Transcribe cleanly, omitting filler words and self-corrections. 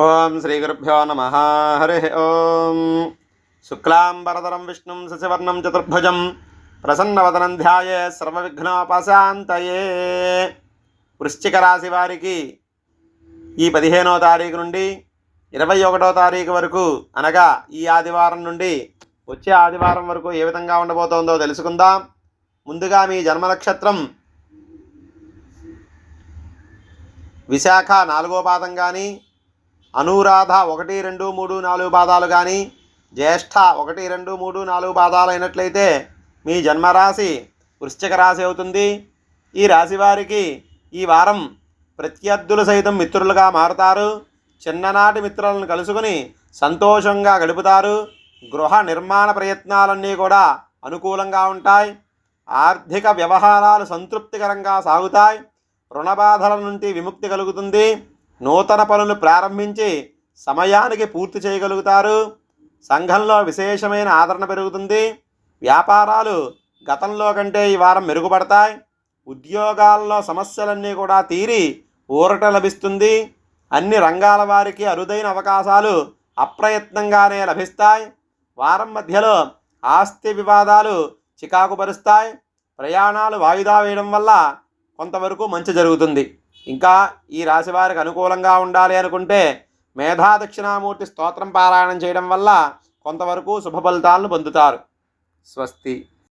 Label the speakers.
Speaker 1: ఓం శ్రీ గురుభ్యో నమ. హరి ఓం. శుక్లాంబరధరం విష్ణుం శశివర్ణం చతుర్భుజం ప్రసన్నవదనం ధ్యాయే సర్వవిఘ్నోపశాంతయే. వృశ్చిక రాశి వారికి ఈ 15వ తారీఖు నుండి 21వ తారీఖు వరకు, అనగా ఈ ఆదివారం నుండి వచ్చే ఆదివారం వరకు ఏ విధంగా ఉండబోతోందో తెలుసుకుందాం. ముందుగా మీ జన్మ నక్షత్రం విశాఖ 4వ పాదం కానీ, అనురాధ 1, 2, 3, 4 పాదాలు కానీ, జ్యేష్ఠ 1, 2, 3, 4 పాదాలు అయినట్లయితే మీ జన్మరాశి వృశ్చిక రాశి అవుతుంది. ఈ రాశి వారికి ఈ వారం ప్రత్యర్థులు సైతం మిత్రులుగా మారుతారు. చిన్ననాటి మిత్రులను కలుసుకుని సంతోషంగా గడుపుతారు. గృహ నిర్మాణ ప్రయత్నాలన్నీ కూడా అనుకూలంగా ఉంటాయి. ఆర్థిక వ్యవహారాలు సంతృప్తికరంగా సాగుతాయి. రుణబాధల నుండి విముక్తి కలుగుతుంది. నూతన పనులు ప్రారంభించి సమయానికి పూర్తి చేయగలుగుతారు. సంఘంలో విశేషమైన ఆదరణ పెరుగుతుంది. వ్యాపారాలు గతంలో కంటే ఈ వారం మెరుగుపడతాయి. ఉద్యోగాల్లో సమస్యలన్నీ కూడా తీరి ఊరట లభిస్తుంది. అన్ని రంగాల వారికి అరుదైన అవకాశాలు అప్రయత్నంగానే లభిస్తాయి. వారం మధ్యలో ఆస్తి వివాదాలు చికాకుపరుస్తాయి. ప్రయాణాలు వాయిదా వేయడం వల్ల కొంతవరకు మంచి జరుగుతుంది. ఇంకా ఈ రాశి వారికి అనుకూలంగా ఉండాలి అనుకుంటే మేధా దక్షిణామూర్తి స్తోత్రం పారాయణం చేయడం వల్ల కొంతవరకు శుభ ఫలితాలను పొందుతారు. స్వస్తి.